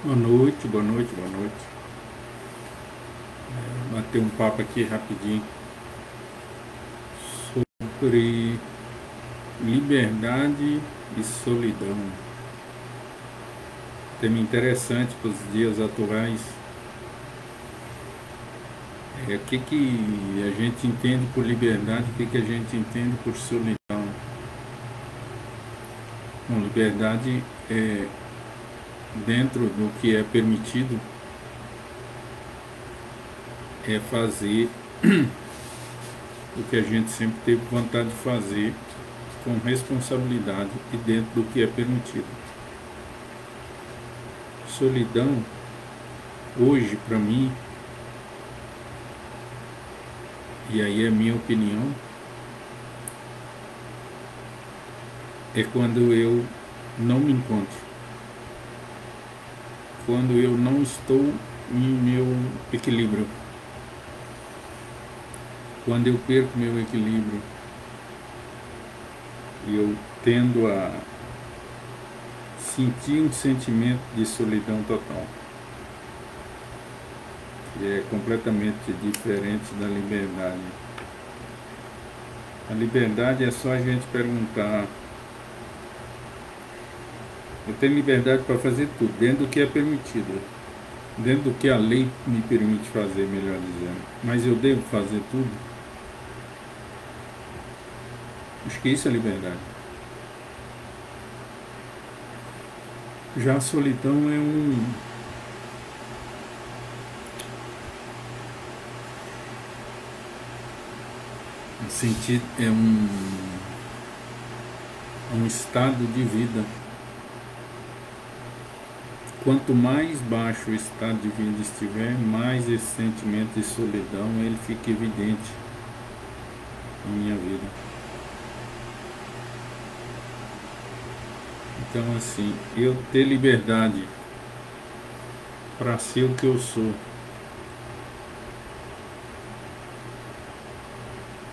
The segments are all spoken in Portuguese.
Boa noite, boa noite, boa noite. Bater um papo aqui rapidinho sobre liberdade e solidão. Tema interessante para os dias atuais. O que a gente entende por liberdade, o que a gente entende por solidão. Bom, liberdade é dentro do que é permitido, é fazer o que a gente sempre teve vontade de fazer com responsabilidade e dentro do que é permitido. Solidão, hoje, para mim, e aí é minha opinião, é quando eu não me encontro, quando eu não estou em meu equilíbrio, quando eu perco meu equilíbrio, eu tendo a sentir um sentimento de solidão total, que é completamente diferente da liberdade. A liberdade é só a gente perguntar: eu tenho liberdade para fazer tudo, dentro do que é permitido, dentro do que a lei me permite fazer, melhor dizendo. Mas eu devo fazer tudo? Acho que isso é liberdade. Já a solidão é um estado de vida. Quanto mais baixo o estado de vida estiver, mais esse sentimento de solidão ele fica evidente em minha vida. Então, assim, eu ter liberdade para ser o que eu sou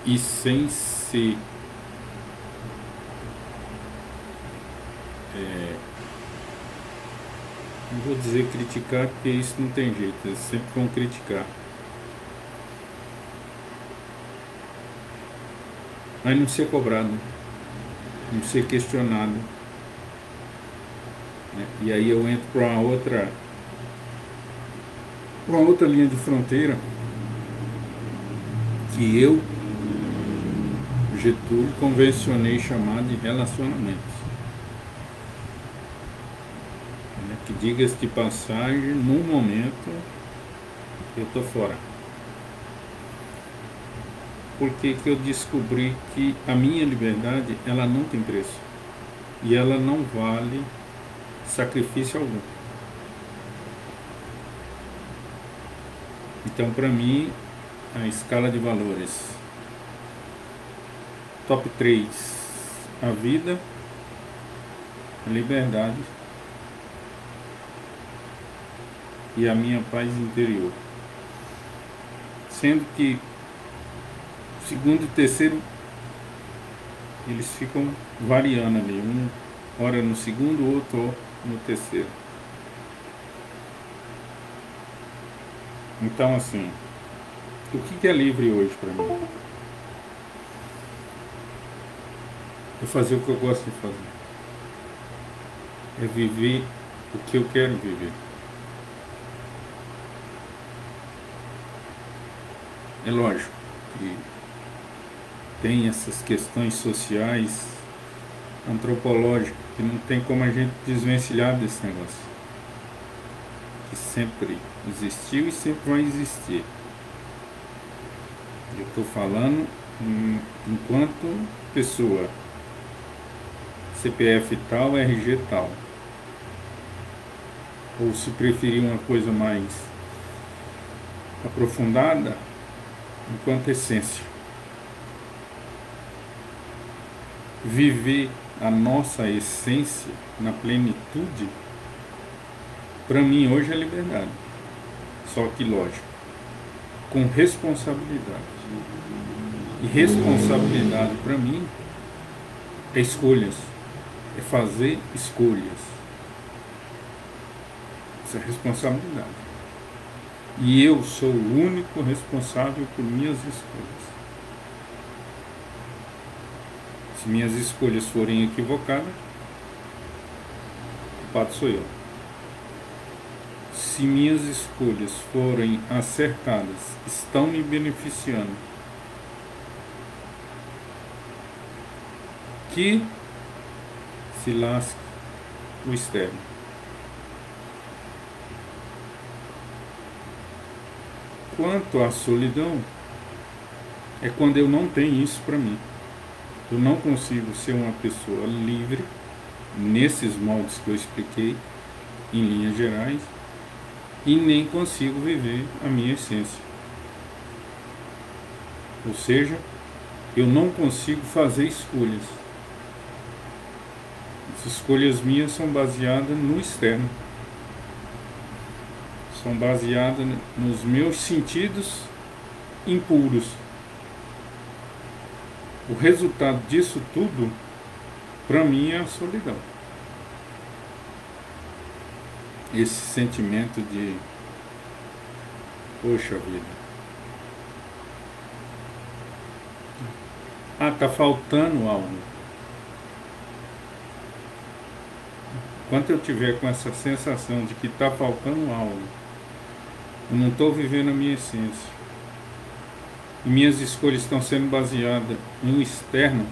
e sem ser não vou dizer criticar, porque isso não tem jeito, eles sempre vão criticar, mas não ser cobrado, não ser questionado, né? E aí eu entro para uma outra linha de fronteira que eu, Getúlio, convencionei chamar de relacionamentos. Que, diga-se de passagem, no momento eu estou fora. Porque que eu descobri que a minha liberdade, ela não tem preço. E ela não vale sacrifício algum. Então, para mim, a escala de valores: top 3, a vida, a liberdade e a minha paz interior. Sendo que segundo e terceiro eles ficam variando ali, um hora no segundo, outro no terceiro. Então, assim, o que é livre hoje para mim? É fazer o que eu gosto de fazer, é viver o que eu quero viver. É lógico que tem essas questões sociais, antropológicas, que não tem como a gente desvencilhar desse negócio, que sempre existiu e sempre vai existir. Eu estou falando enquanto pessoa, CPF tal, RG tal, ou se preferir uma coisa mais aprofundada, enquanto essência. Viver a nossa essência na plenitude, para mim hoje é liberdade. Só que, lógico, com responsabilidade. E responsabilidade para mim é escolhas, é fazer escolhas. Isso é responsabilidade. E eu sou o único responsável por minhas escolhas. Se minhas escolhas forem equivocadas, o culpado sou eu. Se minhas escolhas forem acertadas, estão me beneficiando, que se lasque o externo. Quanto à solidão, é quando eu não tenho isso para mim. Eu não consigo ser uma pessoa livre, nesses moldes que eu expliquei, em linhas gerais, e nem consigo viver a minha essência. Ou seja, eu não consigo fazer escolhas. As escolhas minhas são baseadas no externo. São baseadas nos meus sentidos impuros. O resultado disso tudo, para mim, é a solidão. Esse sentimento de, poxa vida, tá faltando algo. Enquanto eu tiver com essa sensação de que tá faltando algo, eu não estou vivendo a minha essência, e minhas escolhas estão sendo baseadas no externo,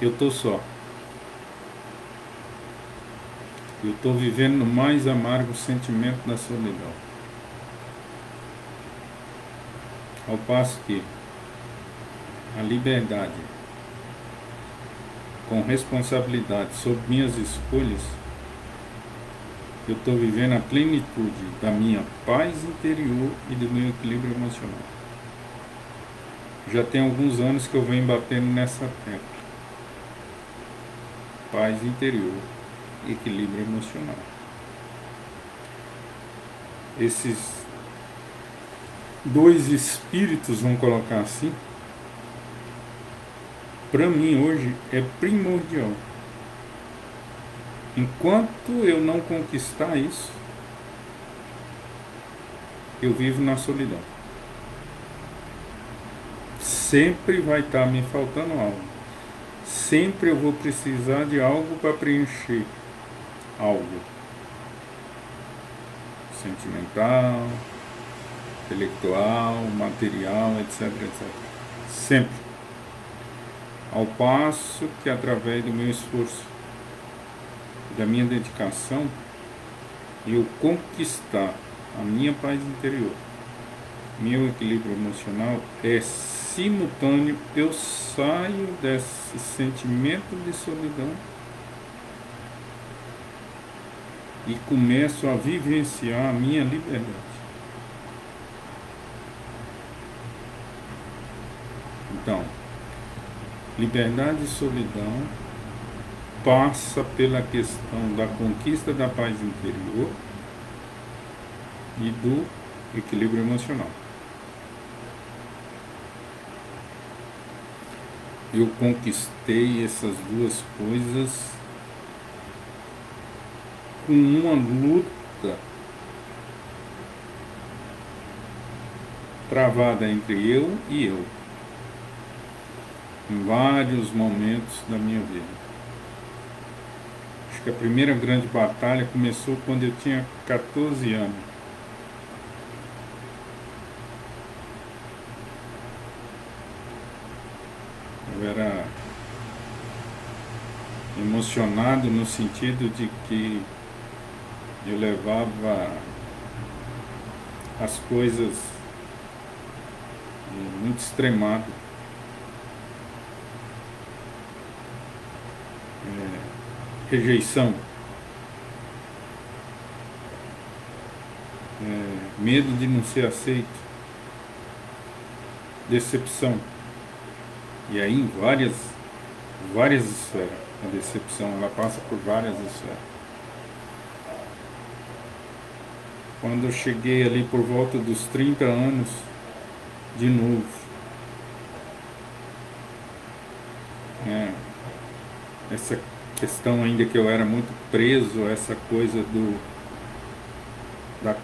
eu estou só. Eu estou vivendo no mais amargo sentimento da solidão. Ao passo que a liberdade, com responsabilidade sobre minhas escolhas, eu estou vivendo a plenitude da minha paz interior e do meu equilíbrio emocional. Já tem alguns anos que eu venho batendo nessa tecla. Paz interior, equilíbrio emocional. Esses dois espíritos, vamos colocar assim, para mim hoje é primordial. Enquanto eu não conquistar isso, eu vivo na solidão. Sempre vai estar me faltando algo. Sempre eu vou precisar de algo para preencher algo. Sentimental, intelectual, material, etc, etc. Sempre. Ao passo que através do meu esforço, da minha dedicação, eu conquistar a minha paz interior, meu equilíbrio emocional, é simultâneo, eu saio desse sentimento de solidão e começo a vivenciar a minha liberdade. Então, liberdade e solidão passa pela questão da conquista da paz interior e do equilíbrio emocional. Eu conquistei essas duas coisas com uma luta travada entre eu e eu, em vários momentos da minha vida. Acho que a primeira grande batalha começou quando eu tinha 14 anos. Eu era emocionado no sentido de que eu levava as coisas muito extremado. Rejeição, medo de não ser aceito, decepção. E aí em várias esferas. A decepção, ela passa por várias esferas. Quando eu cheguei ali por volta dos 30 anos, de novo, essa questão ainda que eu era muito preso a essa coisa da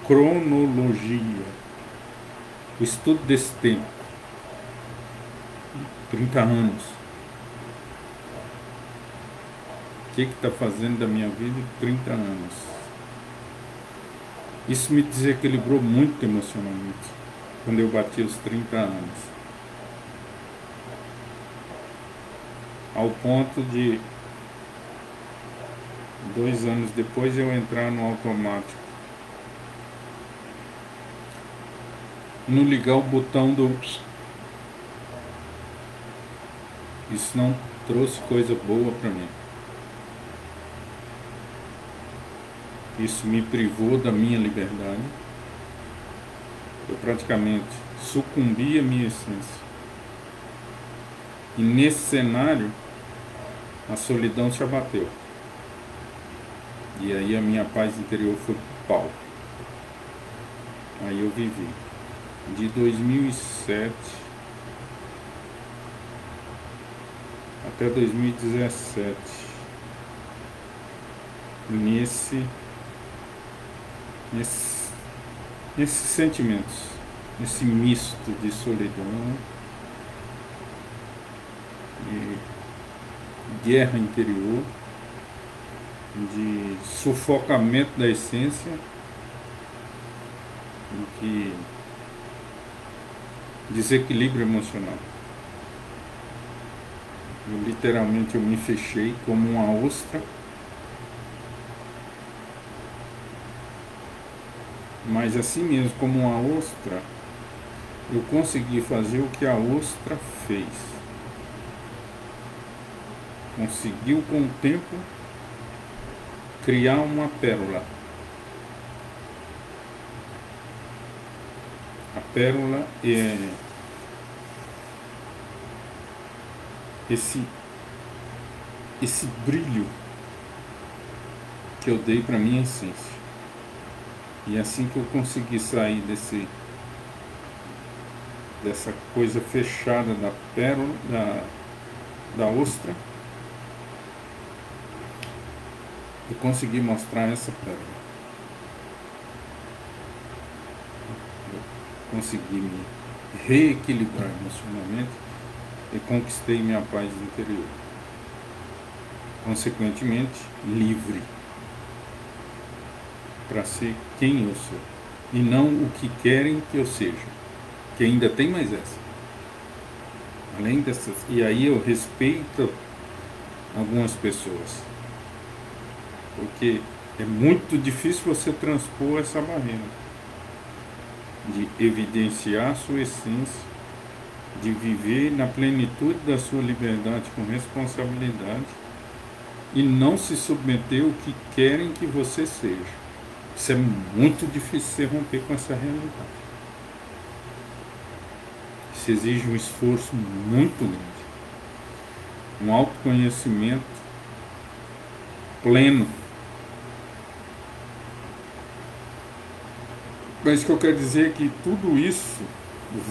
cronologia, o estudo desse tempo, 30 anos. O que está fazendo da minha vida 30 anos? Isso me desequilibrou muito emocionalmente, quando eu bati os 30 anos. Ao ponto de 2 anos depois eu entrar no automático, não ligar o botão do... Isso não trouxe coisa boa para mim. Isso me privou da minha liberdade. Eu praticamente sucumbi à minha essência. E nesse cenário, a solidão se abateu. E aí a minha paz interior foi pro pau. Aí eu vivi. De 2007 até 2017. Nesses sentimentos, nesse misto de solidão, de guerra interior, de sufocamento da essência, de desequilíbrio emocional. Literalmente eu me fechei como uma ostra, mas assim mesmo como uma ostra, eu consegui fazer o que a ostra fez. Conseguiu com o tempo criar uma pérola. A pérola é esse brilho que eu dei para minha essência. E assim que eu consegui sair dessa coisa fechada da pérola, da ostra, eu consegui mostrar essa pérola. Eu consegui me reequilibrar emocionalmente e conquistei minha paz interior. Consequentemente, livre para ser quem eu sou e não o que querem que eu seja, que ainda tem mais essa. Além dessas, e aí eu respeito algumas pessoas, porque é muito difícil você transpor essa barreira de evidenciar a sua essência, de viver na plenitude da sua liberdade com responsabilidade e não se submeter ao que querem que você seja. Isso é muito difícil você romper com essa realidade. Isso exige um esforço muito grande, um autoconhecimento pleno. Mas o que eu quero dizer é que tudo isso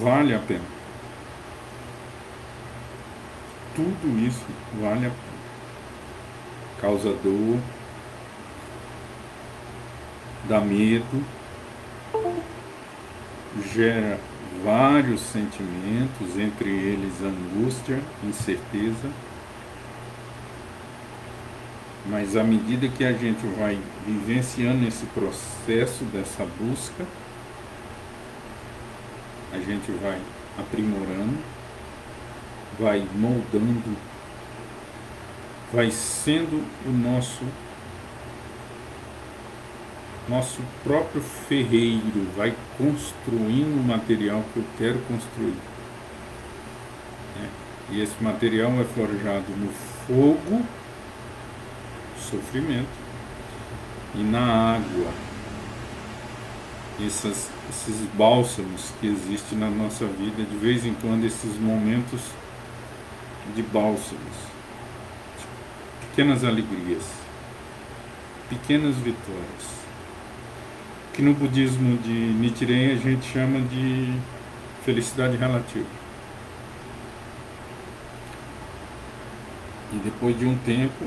vale a pena. Tudo isso vale a pena. Causa dor, dá medo, gera vários sentimentos, entre eles angústia, incerteza. Mas à medida que a gente vai vivenciando esse processo dessa busca, a gente vai aprimorando, vai moldando, vai sendo o nosso próprio ferreiro, vai construindo o material que eu quero construir. E esse material é forjado no fogo, sofrimento, e na água, esses bálsamos que existem na nossa vida, de vez em quando esses momentos de bálsamos, pequenas alegrias, pequenas vitórias, que no budismo de Nichiren a gente chama de felicidade relativa. E depois de um tempo,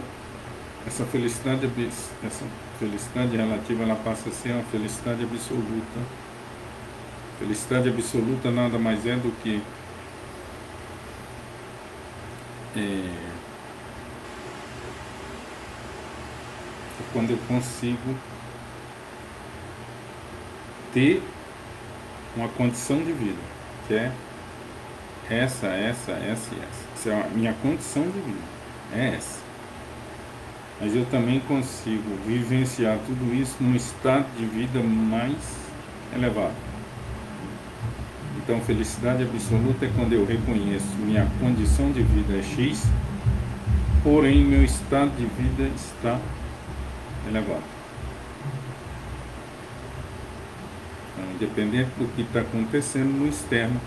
essa felicidade relativa, ela passa a ser uma felicidade absoluta. Felicidade absoluta nada mais é do que quando eu consigo ter uma condição de vida, que é essa e essa. Essa é a minha condição de vida, é essa. Mas eu também consigo vivenciar tudo isso num estado de vida mais elevado. Então, felicidade absoluta é quando eu reconheço minha condição de vida é X, porém meu estado de vida está elevado. Então, independente do que está acontecendo no externo,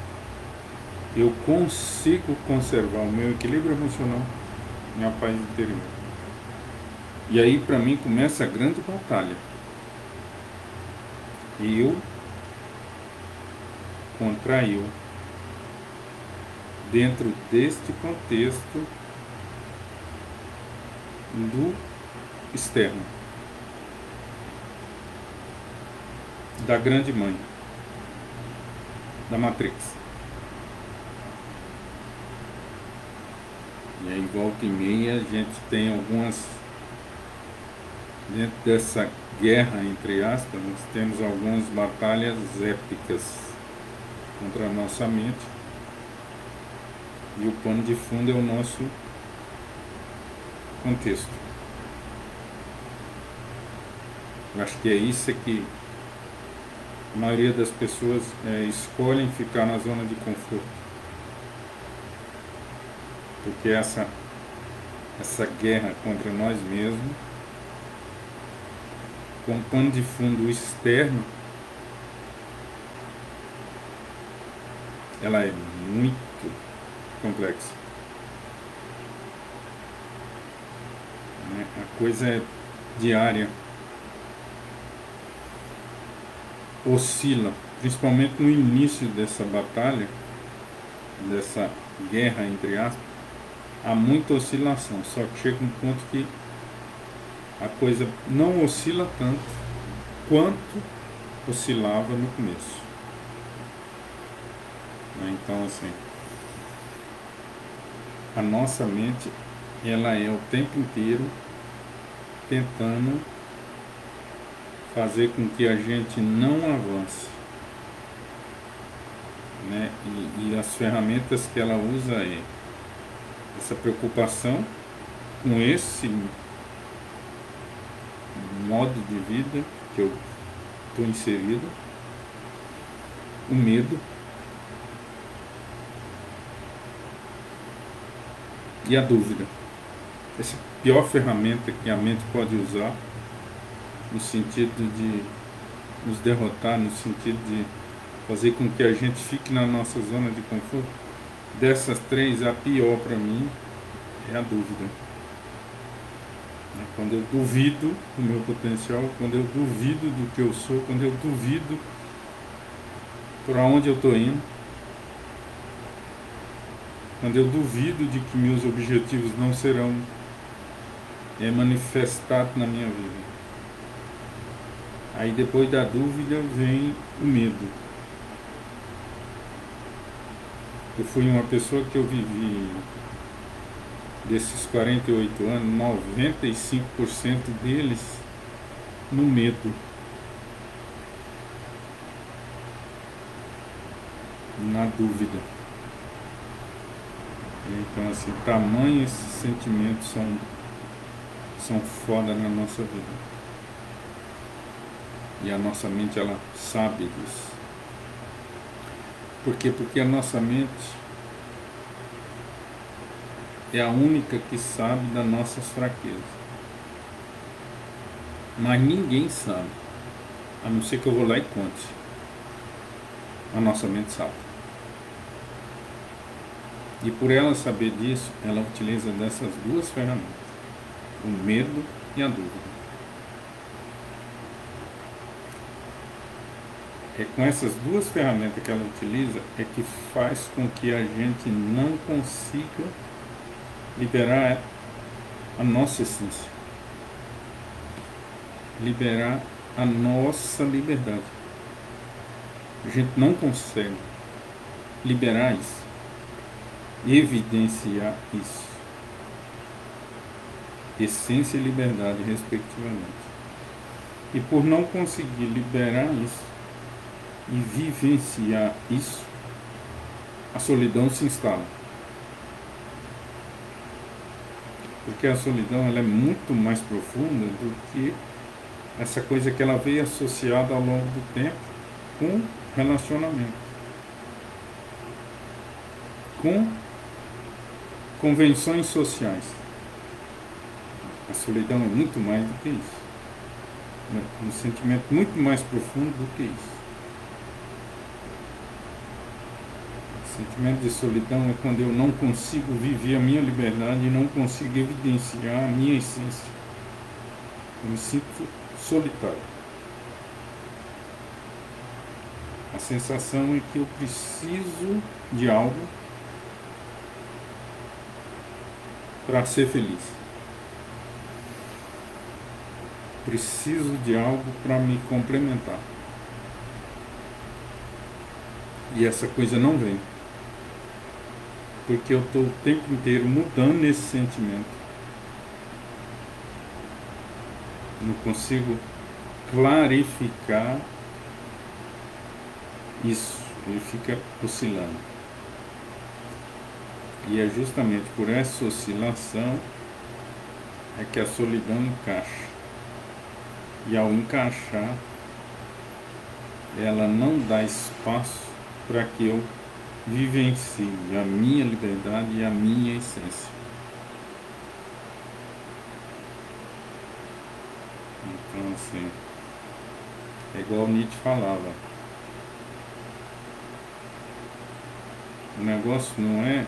eu consigo conservar o meu equilíbrio emocional, minha paz interior. E aí, para mim, começa a grande batalha. Eu contra eu, dentro deste contexto do externo, da grande mãe, da Matrix. E aí, volta e meia, a gente tem algumas, dentro dessa guerra, entre aspas, nós temos algumas batalhas épicas contra a nossa mente, e o pano de fundo é o nosso contexto. Eu acho que é isso que a maioria das pessoas escolhem ficar na zona de conforto, porque essa guerra contra nós mesmos, com o pano de fundo externo, ela é muito complexa. A coisa é diária, oscila, principalmente no início dessa batalha, dessa guerra, entre aspas, há muita oscilação, só que chega um ponto que a coisa não oscila tanto quanto oscilava no começo. Então, assim, a nossa mente, ela é o tempo inteiro tentando fazer com que a gente não avance, né? E as ferramentas que ela usa é essa preocupação com esse modo de vida que eu estou inserido, o medo e a dúvida. Essa é a pior ferramenta que a mente pode usar, no sentido de nos derrotar, no sentido de fazer com que a gente fique na nossa zona de conforto. Dessas três, a pior para mim é a dúvida. Quando eu duvido do meu potencial, quando eu duvido do que eu sou, quando eu duvido para onde eu estou indo, quando eu duvido de que meus objetivos não serão manifestados na minha vida. Aí depois da dúvida vem o medo. Eu fui uma pessoa que eu vivi, desses 48 anos, 95% deles no medo. Na dúvida. Então, assim, tamanho esses sentimentos são foda na nossa vida. E a nossa mente, ela sabe disso. Por quê? Porque a nossa mente é a única que sabe das nossas fraquezas. Mas ninguém sabe, a não ser que eu vou lá e conte. A nossa mente sabe. E por ela saber disso, ela utiliza dessas duas ferramentas, o medo e a dúvida. É com essas duas ferramentas que ela utiliza é que faz com que a gente não consiga liberar a nossa essência, liberar a nossa liberdade. A gente não consegue liberar isso, evidenciar isso, essência e liberdade, respectivamente. E por não conseguir liberar isso e vivenciar isso, a solidão se instala. Porque a solidão ela é muito mais profunda do que essa coisa que ela veio associada ao longo do tempo com relacionamento, com convenções sociais. A solidão é muito mais do que isso. É um sentimento muito mais profundo do que isso. O sentimento de solidão é quando eu não consigo viver a minha liberdade e não consigo evidenciar a minha essência. Eu me sinto solitário. A sensação é que eu preciso de algo para ser feliz. Preciso de algo para me complementar. E essa coisa não vem. Porque eu estou o tempo inteiro mudando esse sentimento. Não consigo clarificar isso. Ele fica oscilando. E é justamente por essa oscilação é que a solidão encaixa. E ao encaixar, ela não dá espaço para que eu vivencie a minha liberdade e a minha essência. Então, assim, é igual Nietzsche falava. O negócio não é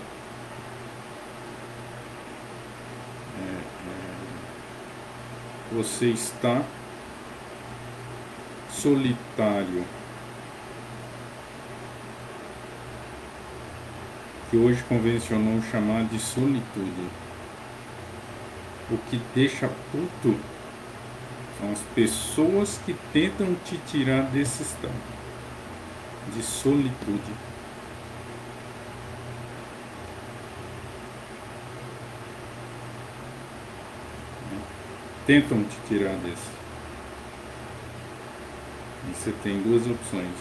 você está solitário, que hoje convencionou chamar de solitude. O que deixa puto são as pessoas que tentam te tirar desse estado de solitude. Tentam te tirar desse. E você tem duas opções.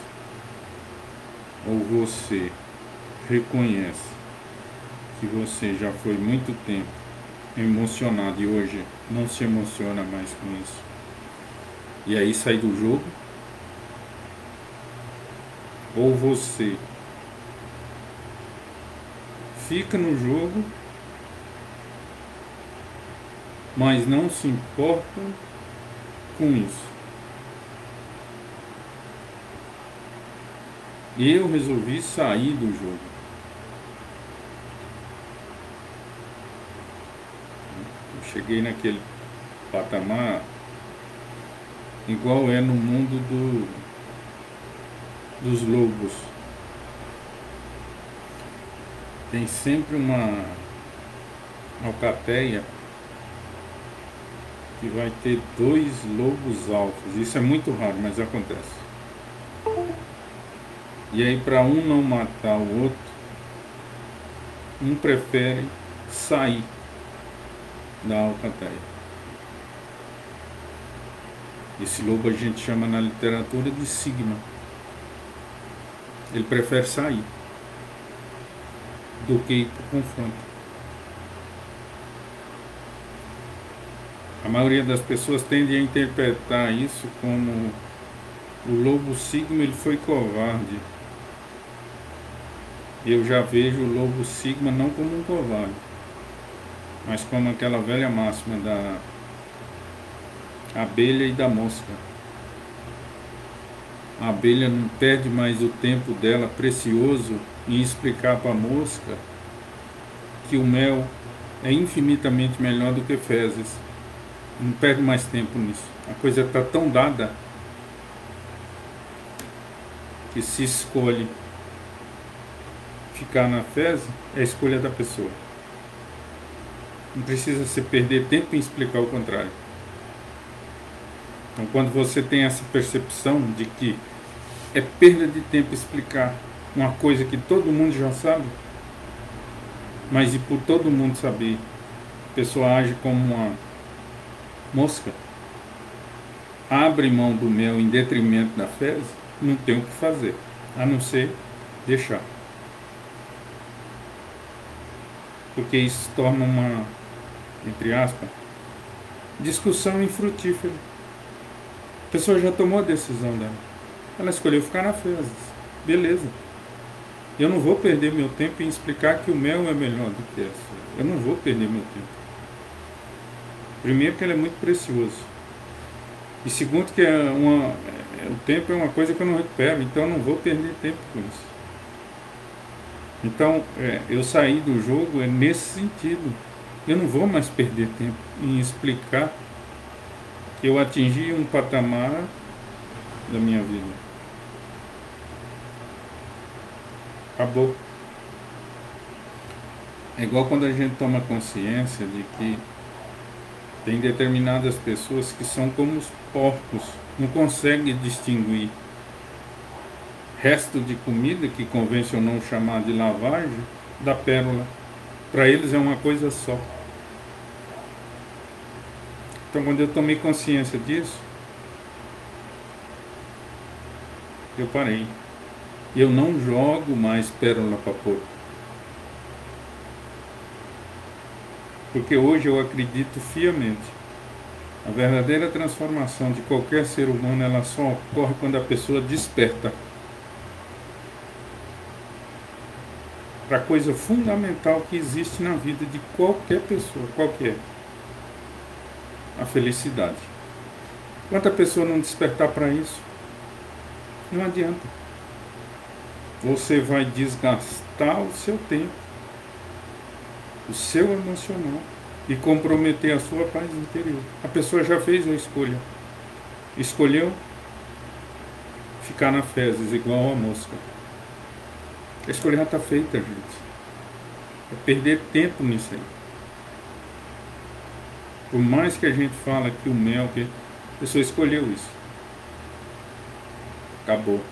Ou você reconhece que você já foi muito tempo emocionado e hoje não se emociona mais com isso. E aí sai do jogo. Ou você fica no jogo, mas não se importa com isso. Eu resolvi sair do jogo. Eu cheguei naquele patamar igual é no mundo dos lobos. Tem sempre uma alcateia que vai ter 2 lobos alfas. Isso é muito raro, mas acontece. E aí, para um não matar o outro, um prefere sair da alcateia. Esse lobo a gente chama na literatura de sigma. Ele prefere sair do que ir para o confronto. A maioria das pessoas tende a interpretar isso como o lobo sigma ele foi covarde. Eu já vejo o lobo sigma não como um covarde, mas como aquela velha máxima da abelha e da mosca. A abelha não perde mais o tempo dela precioso em explicar para a mosca que o mel é infinitamente melhor do que fezes. Não perde mais tempo nisso. A coisa está tão dada que se escolhe ficar na fezes, é a escolha da pessoa. Não precisa se perder tempo em explicar o contrário. Então, quando você tem essa percepção de que é perda de tempo explicar uma coisa que todo mundo já sabe, mas e por todo mundo saber, a pessoa age como uma mosca, abre mão do mel em detrimento da fezes, não tem o que fazer, a não ser deixar. Porque isso se torna uma, entre aspas, discussão infrutífera. A pessoa já tomou a decisão dela. Ela escolheu ficar na fezes. Beleza. Eu não vou perder meu tempo em explicar que o mel é melhor do que essa. Eu não vou perder meu tempo. Primeiro que ele é muito precioso. E segundo que o tempo é uma coisa que eu não recupero, então eu não vou perder tempo com isso. Então, eu saí do jogo nesse sentido. Eu não vou mais perder tempo em explicar que eu atingi um patamar da minha vida. Acabou. É igual quando a gente toma consciência de que tem determinadas pessoas que são como os porcos, não conseguem distinguir resto de comida, que convencionam chamar de lavagem, da pérola. Para eles é uma coisa só. Então, quando eu tomei consciência disso, eu parei. Eu não jogo mais pérola para porco. Porque hoje eu acredito fiamente. A verdadeira transformação de qualquer ser humano, ela só ocorre quando a pessoa desperta para a coisa fundamental que existe na vida de qualquer pessoa, qualquer. A felicidade. Enquanto a pessoa não despertar para isso, não adianta. Você vai desgastar o seu tempo, o seu emocional e comprometer a sua paz interior. A pessoa já fez a escolha. Escolheu ficar na fezes igual a mosca. A escolha já está feita, gente. É perder tempo nisso aí. Por mais que a gente fala que o mel, que a pessoa escolheu isso. Acabou.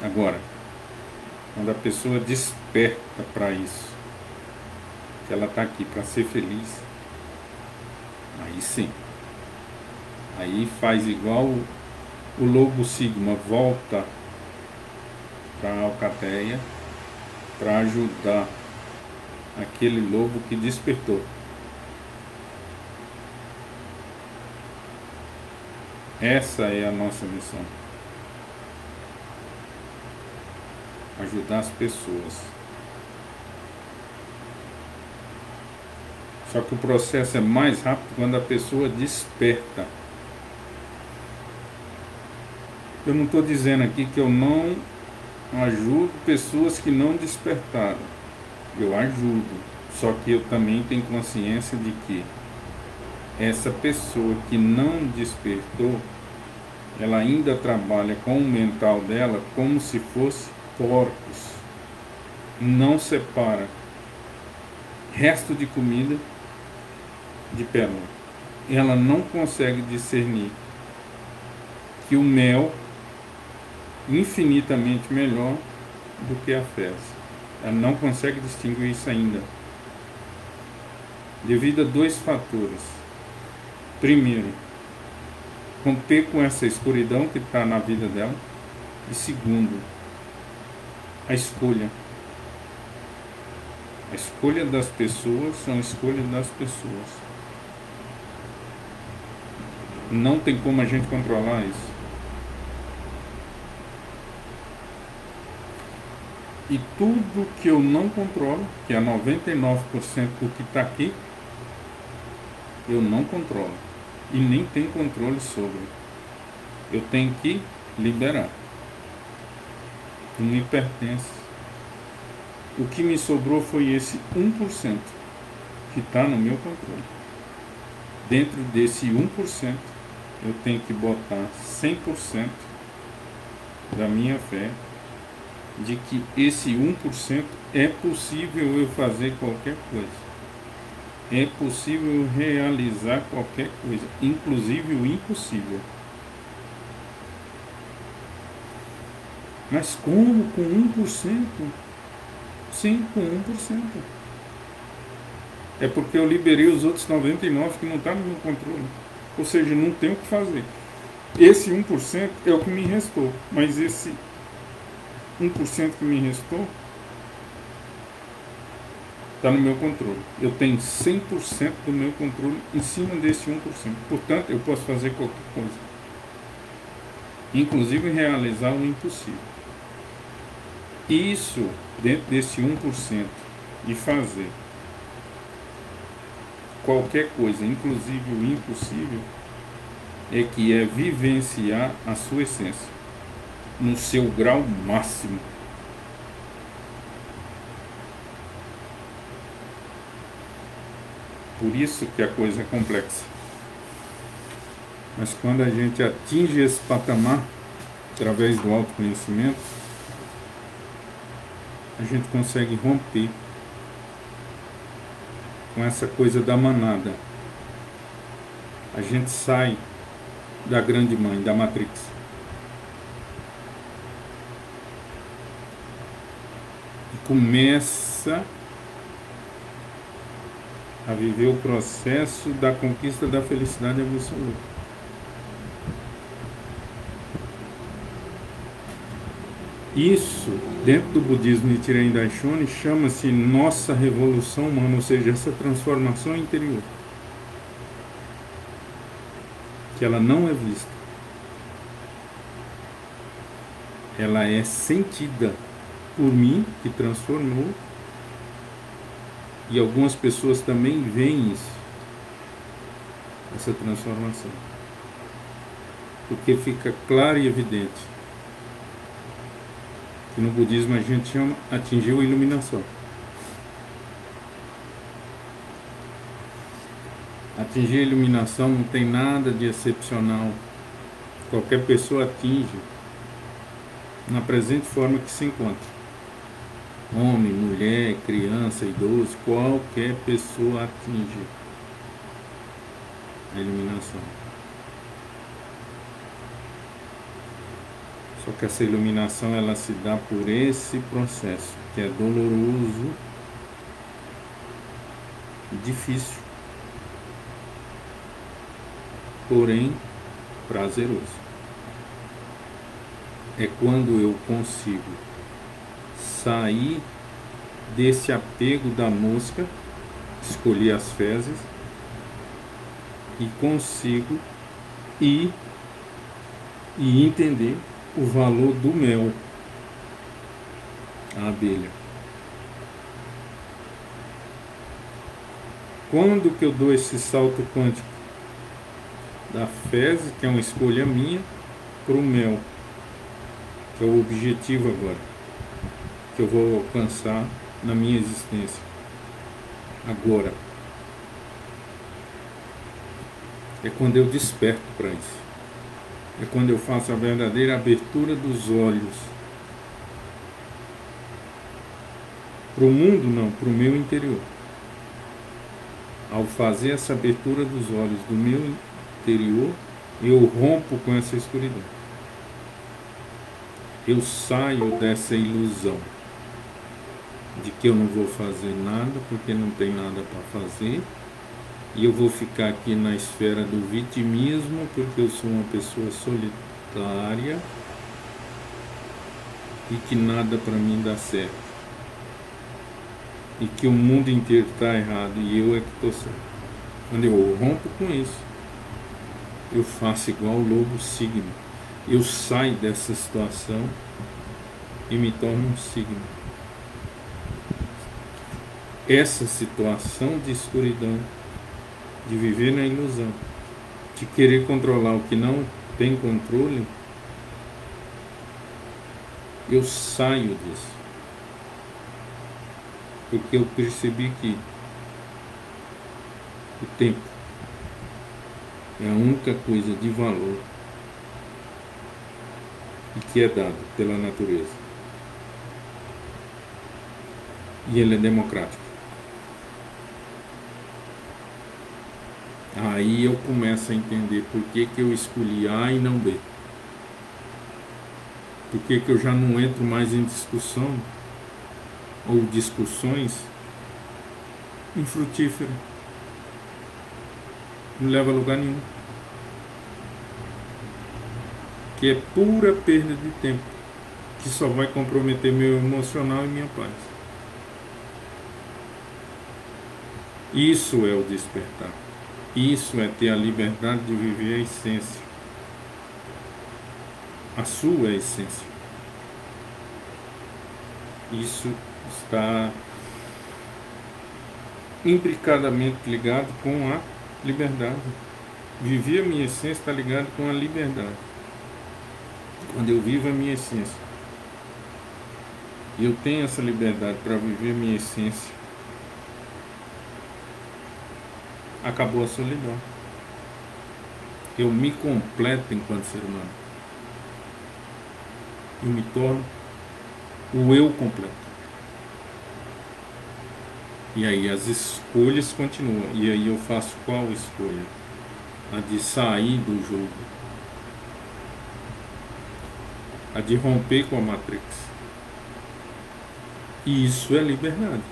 Agora, quando a pessoa desperta para isso, que ela está aqui para ser feliz, aí sim. Aí faz igual o lobo sigma, volta para a alcateia para ajudar aquele lobo que despertou. Essa é a nossa missão. Ajudar as pessoas. Só que o processo é mais rápido quando a pessoa desperta. Eu não estou dizendo aqui que eu não ajudo pessoas que não despertaram. Eu ajudo. Só que eu também tenho consciência de que essa pessoa que não despertou, ela ainda trabalha com o mental dela como se fosse porcos. Não separa resto de comida de pérola. Ela não consegue discernir que o mel é infinitamente melhor do que a fezes. Ela não consegue distinguir isso ainda. Devido a dois fatores. Primeiro, romper com essa escuridão que está na vida dela. E segundo, a escolha. A escolha das pessoas são a escolha das pessoas. Não tem como a gente controlar isso. E tudo que eu não controlo, que é 99% do que está aqui, eu não controlo. E nem tenho controle sobre. Eu tenho que liberar. Não me pertence. O que me sobrou foi esse 1% que está no meu controle. Dentro desse 1%, eu tenho que botar 100% da minha fé de que esse 1% é possível eu fazer qualquer coisa. É possível realizar qualquer coisa, inclusive o impossível. Mas como com 1%? Sim, com 1%. É porque eu liberei os outros 99% que não está no meu controle. Ou seja, não tem o que fazer. Esse 1% é o que me restou. Mas esse 1% que me restou está no meu controle. Eu tenho 100% do meu controle em cima desse 1%. Portanto, eu posso fazer qualquer coisa. Inclusive realizar o impossível. Isso, dentro desse 1%, de fazer qualquer coisa, inclusive o impossível, é que é vivenciar a sua essência no seu grau máximo. Por isso que a coisa é complexa. Mas quando a gente atinge esse patamar, através do autoconhecimento, a gente consegue romper com essa coisa da manada. A gente sai da grande mãe, da Matrix. E começa a viver o processo da conquista da felicidade absoluta. Isso, dentro do budismo Nichiren Daishonin, chama-se nossa revolução humana, ou seja, essa transformação interior, que ela não é vista, ela é sentida por mim, que transformou, e algumas pessoas também veem isso, essa transformação, porque fica claro e evidente que no budismo a gente chama atingiu a iluminação. Atingir a iluminação não tem nada de excepcional. Qualquer pessoa atinge na presente forma que se encontra. Homem, mulher, criança, idoso, qualquer pessoa atinge a iluminação. Só que essa iluminação ela se dá por esse processo, que é doloroso e difícil, porém prazeroso. É quando eu consigo sair desse apego da mosca, escolher as fezes, e consigo ir e entender o valor do mel, a abelha. Quando que eu dou esse salto quântico da fezes, que é uma escolha minha, para o mel, que é o objetivo agora, que eu vou alcançar na minha existência agora? É quando eu desperto para isso. É quando eu faço a verdadeira abertura dos olhos. Para o mundo não, para o meu interior. Ao fazer essa abertura dos olhos do meu interior, eu rompo com essa escuridão. Eu saio dessa ilusão de que eu não vou fazer nada porque não tem nada para fazer. E eu vou ficar aqui na esfera do vitimismo porque eu sou uma pessoa solitária e que nada para mim dá certo. E que o mundo inteiro está errado e eu é que estou certo. Quando eu rompo com isso, eu faço igual o lobo signo. Eu saio dessa situação e me torno um signo. Essa situação de escuridão, de viver na ilusão, de querer controlar o que não tem controle, eu saio disso. Porque eu percebi que o tempo é a única coisa de valor e que é dado pela natureza. E ele é democrático. Aí eu começo a entender por que que eu escolhi A e não B. Por que que eu já não entro mais em discussão ou discussões infrutíferas. Não leva a lugar nenhum. Que é pura perda de tempo, que só vai comprometer meu emocional e minha paz. Isso é o despertar. Isso é ter a liberdade de viver a essência, a sua essência. Isso está imbricadamente ligado com a liberdade. Viver a minha essência está ligado com a liberdade. Quando eu vivo a minha essência, e eu tenho essa liberdade para viver a minha essência, acabou a solidão. Eu me completo enquanto ser humano. Eu me torno o eu completo. E aí as escolhas continuam. E aí eu faço qual escolha? A de sair do jogo. A de romper com a Matrix. E isso é liberdade.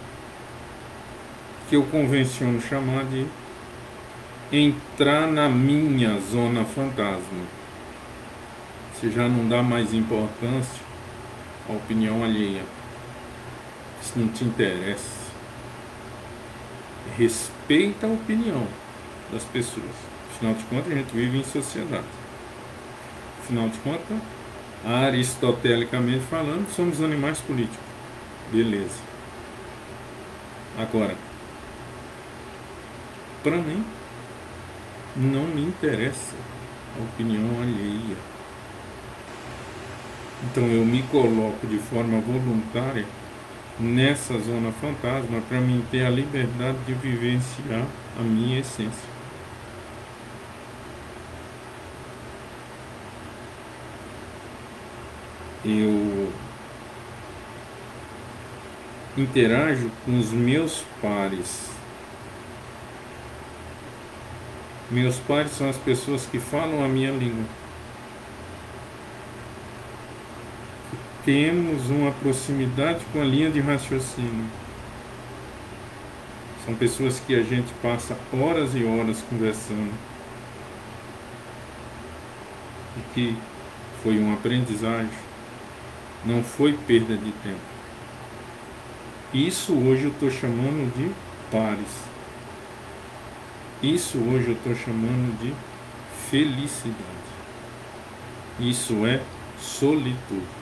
Que eu convenciono chamar de entrar na minha zona fantasma. Você já não dá mais importância à opinião alheia. Isso não te interessa. Respeita a opinião das pessoas. Afinal de contas, a gente vive em sociedade. Afinal de contas, aristotelicamente falando, somos animais políticos. Beleza. Agora, para mim, não me interessa a opinião alheia. Então eu me coloco de forma voluntária nessa zona fantasma para mim ter a liberdade de vivenciar a minha essência. Eu interajo com os meus pares. Meus pares são as pessoas que falam a minha língua. Temos uma proximidade com a linha de raciocínio. São pessoas que a gente passa horas e horas conversando. E que foi uma aprendizagem, não foi perda de tempo. Isso hoje eu estou chamando de pares. Isso hoje eu estou chamando de felicidade. Isso é solitude.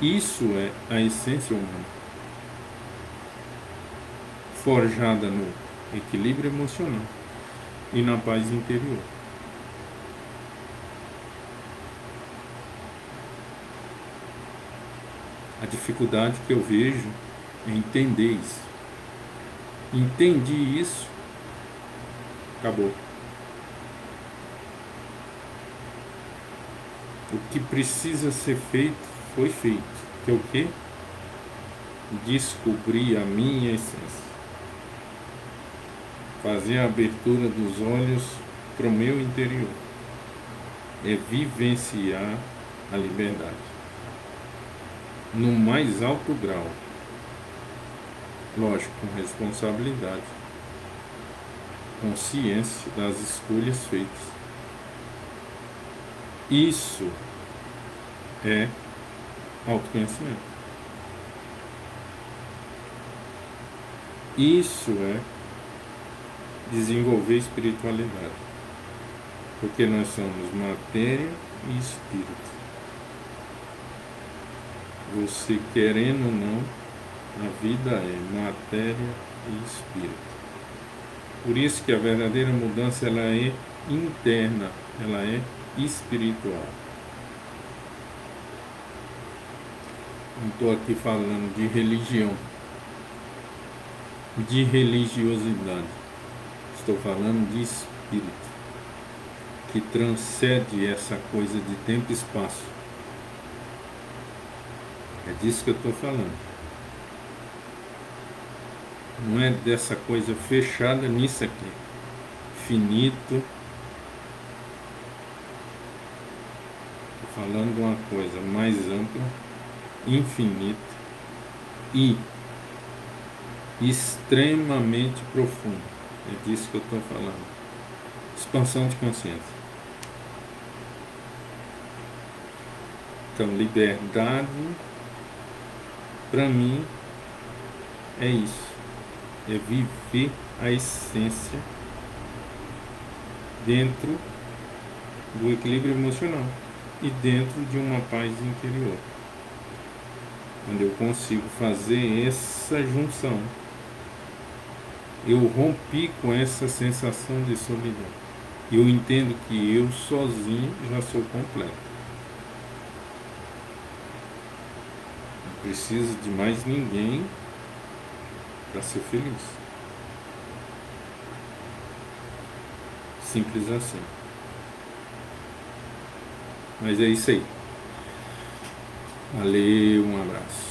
Isso é a essência humana, forjada no equilíbrio emocional e na paz interior. A dificuldade que eu vejo é entender isso. Entendi isso, acabou. O que precisa ser feito foi feito. Que é o quê? Descobrir a minha essência. Fazer a abertura dos olhos para o meu interior. É vivenciar a liberdade. No mais alto grau. Lógico, com responsabilidade. Consciência das escolhas feitas. Isso é autoconhecimento. Isso é desenvolver espiritualidade. Porque nós somos matéria e espírito. Você querendo ou não, a vida é matéria e espírito. Por isso que a verdadeira mudança ela é interna, ela é espiritual. Não estou aqui falando de religião, de religiosidade. Estou falando de espírito, que transcende essa coisa de tempo e espaço. É disso que eu estou falando. Não é dessa coisa fechada nisso aqui. Finito. Estou falando de uma coisa mais ampla, infinita e extremamente profunda. É disso que eu estou falando. Expansão de consciência. Então, liberdade, para mim, é isso. É viver a essência dentro do equilíbrio emocional e dentro de uma paz interior, onde eu consigo fazer essa junção. Eu rompi com essa sensação de solidão. Eu entendo que eu sozinho já sou completo. Não preciso de mais ninguém para ser feliz. Simples assim. Mas é isso aí. Valeu, um abraço.